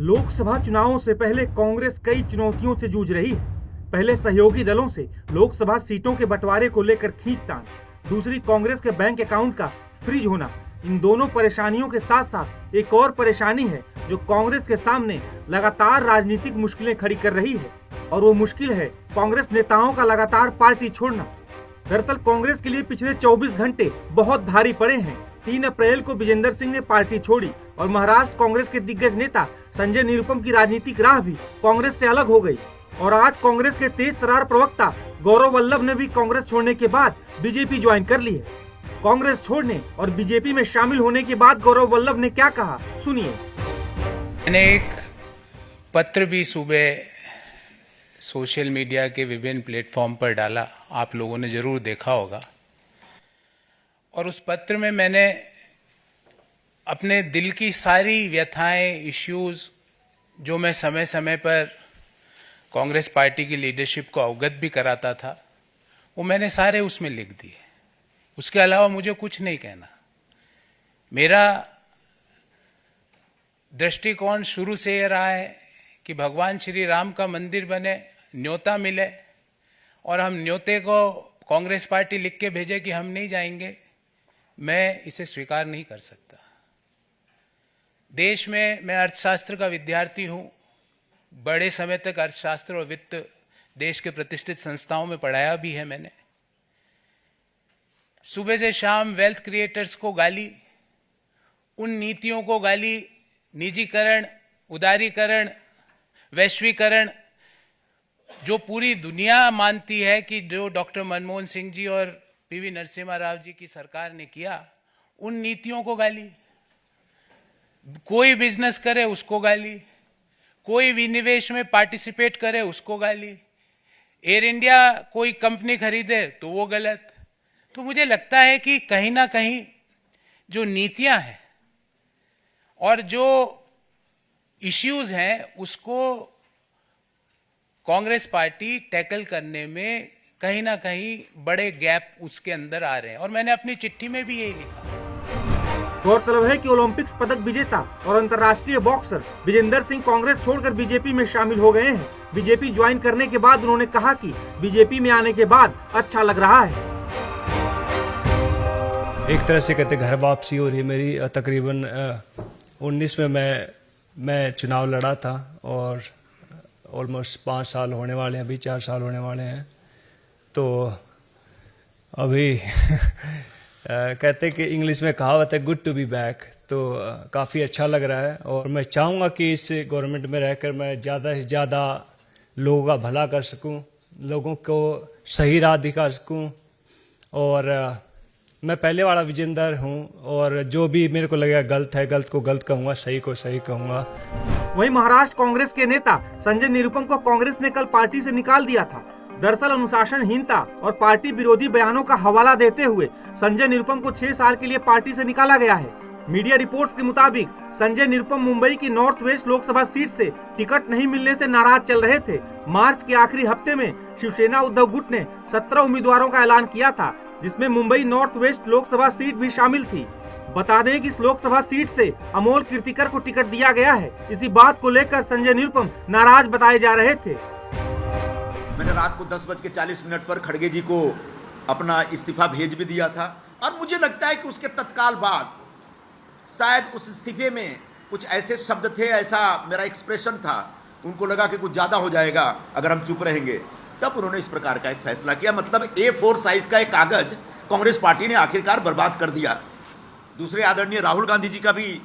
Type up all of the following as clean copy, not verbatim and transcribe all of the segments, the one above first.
लोकसभा चुनावों से पहले कांग्रेस कई चुनौतियों से जूझ रही है। पहले सहयोगी दलों से लोकसभा सीटों के बंटवारे को लेकर खींचतान, दूसरी कांग्रेस के बैंक अकाउंट का फ्रीज होना। इन दोनों परेशानियों के साथ साथ एक और परेशानी है जो कांग्रेस के सामने लगातार राजनीतिक मुश्किलें खड़ी कर रही है, और वो मुश्किल है कांग्रेस नेताओं का लगातार पार्टी छोड़ना। दरअसल कांग्रेस के लिए पिछले 24 घंटे बहुत भारी पड़े हैं। 3 अप्रैल को विजेंद्र सिंह ने पार्टी छोड़ी और महाराष्ट्र कांग्रेस के दिग्गज नेता संजय निरुपम की राजनीतिक राह भी कांग्रेस से अलग हो गई। और आज कांग्रेस के तेज तर्रार प्रवक्ता गौरव वल्लभ ने भी कांग्रेस छोड़ने के बाद बीजेपी ज्वाइन कर ली है। कांग्रेस छोड़ने और बीजेपी में शामिल होने के बाद गौरव वल्लभ ने क्या कहा, सुनिए। मैंने एक पत्र भी सुबह सोशल मीडिया के विभिन्न प्लेटफॉर्म पर डाला, आप लोगों ने जरूर देखा होगा। और उस पत्र में मैंने अपने दिल की सारी व्यथाएं, इश्यूज जो मैं समय समय पर कांग्रेस पार्टी की लीडरशिप को अवगत भी कराता था, वो मैंने सारे उसमें लिख दिए। उसके अलावा मुझे कुछ नहीं कहना। मेरा दृष्टिकोण शुरू से ये रहा है कि भगवान श्री राम का मंदिर बने, न्योता मिले और हम न्योते को कांग्रेस पार्टी लिख के भेजे कि हम नहीं जाएंगे, मैं इसे स्वीकार नहीं कर सकता। देश में मैं अर्थशास्त्र का विद्यार्थी हूँ, बड़े समय तक अर्थशास्त्र और वित्त देश के प्रतिष्ठित संस्थाओं में पढ़ाया भी है मैंने। सुबह से शाम वेल्थ क्रिएटर्स को गाली, उन नीतियों को गाली, निजीकरण, उदारीकरण, वैश्वीकरण, जो पूरी दुनिया मानती है कि जो डॉक्टर मनमोहन सिंह जी और पीवी नरसिम्हा राव जी की सरकार ने किया, उन नीतियों को गाली। कोई बिजनेस करे उसको गाली, कोई विनिवेश में पार्टिसिपेट करे उसको गाली, एयर इंडिया कोई कंपनी खरीदे तो वो गलत। तो मुझे लगता है कि कहीं ना कहीं जो नीतियां हैं और जो इश्यूज हैं उसको कांग्रेस पार्टी टैकल करने में कहीं ना कहीं बड़े गैप उसके अंदर आ रहे हैं, और मैंने अपनी चिट्ठी में भी यही लिखा। गौरतलब है कि ओलंपिक्स पदक विजेता और अंतर्राष्ट्रीय बॉक्सर विजेंद्र सिंह कांग्रेस छोड़कर बीजेपी में शामिल हो गए हैं। बीजेपी ज्वाइन करने के बाद उन्होंने कहा कि बीजेपी में आने के बाद अच्छा लग रहा है। एक तरह से कहते घर वापसी हो रही है मेरी। तकरीबन 19 में मैं चुनाव लड़ा था और ऑलमोस्ट 5 साल होने वाले हैं, अभी 4 साल होने वाले हैं। तो अभी कहते कि इंग्लिश में कहावत है गुड टू बी बैक, तो काफ़ी अच्छा लग रहा है। और मैं चाहूँगा कि इस गवर्नमेंट में रहकर मैं ज़्यादा से ज़्यादा लोगों का भला कर सकूँ, लोगों को सही राह दिखा सकूँ। और मैं पहले वाला विजेंदर हूँ, और जो भी मेरे को लगेगा गलत है, गलत को गलत कहूँगा, सही को सही कहूँगा। वहीं महाराष्ट्र कांग्रेस के नेता संजय निरुपम को कांग्रेस ने कल पार्टी से निकाल दिया था। दरअसल अनुशासनहीनता और पार्टी विरोधी बयानों का हवाला देते हुए संजय निरुपम को 6 साल के लिए पार्टी से निकाला गया है। मीडिया रिपोर्ट्स के मुताबिक संजय निरुपम मुंबई की नॉर्थ वेस्ट लोकसभा सीट से टिकट नहीं मिलने से नाराज चल रहे थे। मार्च के आखिरी हफ्ते में शिवसेना उद्धव गुट ने 17 उम्मीदवारों का ऐलान किया था, जिसमें Mumbai north west Lok Sabha seat भी शामिल थी। बता दें कि इस लोकसभा सीट से अमोल कीर्तिकर को टिकट दिया गया है। इसी बात को लेकर संजय निरुपम नाराज बताए जा रहे थे। मैंने रात को 10:40 पर खड़गे जी को अपना इस्तीफा भेज भी दिया था, और मुझे लगता है कि उसके तत्काल बाद शायद उस इस्तीफे में कुछ ऐसे शब्द थे, ऐसा मेरा एक्सप्रेशन था, उनको लगा कि कुछ ज़्यादा हो जाएगा अगर हम चुप रहेंगे, तब उन्होंने इस प्रकार का एक फैसला किया। मतलब A4 साइज का एक कागज कांग्रेस पार्टी ने आखिरकार बर्बाद कर दिया। दूसरे आदरणीय राहुल गांधी जी का भी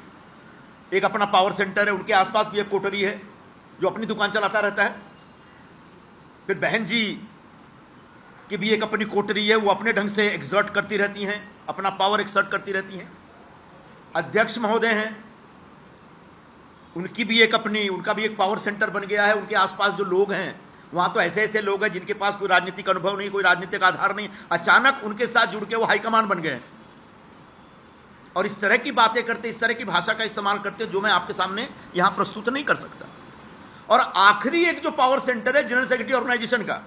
एक अपना पावर सेंटर है, उनके आसपास भी एक कोटरी है जो अपनी दुकान चलाता रहता है। फिर बहन जी की भी एक अपनी कोटरी है, वो अपने ढंग से एक्सर्ट करती रहती हैं, अपना पावर एक्सर्ट करती रहती हैं। अध्यक्ष महोदय हैं, उनका भी एक पावर सेंटर बन गया है। उनके आसपास जो लोग हैं वहाँ तो ऐसे ऐसे लोग हैं जिनके पास कोई राजनीतिक अनुभव नहीं, कोई राजनीतिक आधार नहीं, अचानक उनके साथ जुड़ के वो हाईकमान बन गए और इस तरह की बातें करते, इस तरह की भाषा का इस्तेमाल करते जो मैं आपके सामने यहाँ प्रस्तुत नहीं कर सकता। और आखिरी एक जो पावर सेंटर है जनरल सेक्रेटरी ऑर्गेनाइजेशन का,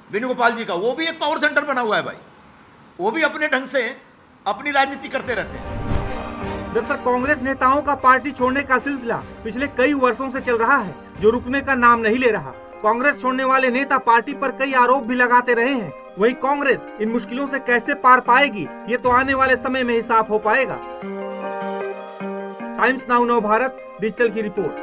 वेणुगोपाल जी का, वो भी एक पावर सेंटर बना हुआ है भाई। वो भी अपने ढंग से अपनी राजनीति करते रहते हैं। दरअसल कांग्रेस नेताओं का पार्टी छोड़ने का सिलसिला पिछले कई वर्षों से चल रहा है, जो रुकने का नाम नहीं ले रहा। कांग्रेस छोड़ने वाले नेता पार्टी पर कई आरोप भी लगाते रहे हैं। वहीं कांग्रेस इन मुश्किलों से कैसे पार पाएगी, ये तो आने वाले समय में ही साफ हो पाएगा। टाइम्स नाउ नव भारत डिजिटल की रिपोर्ट।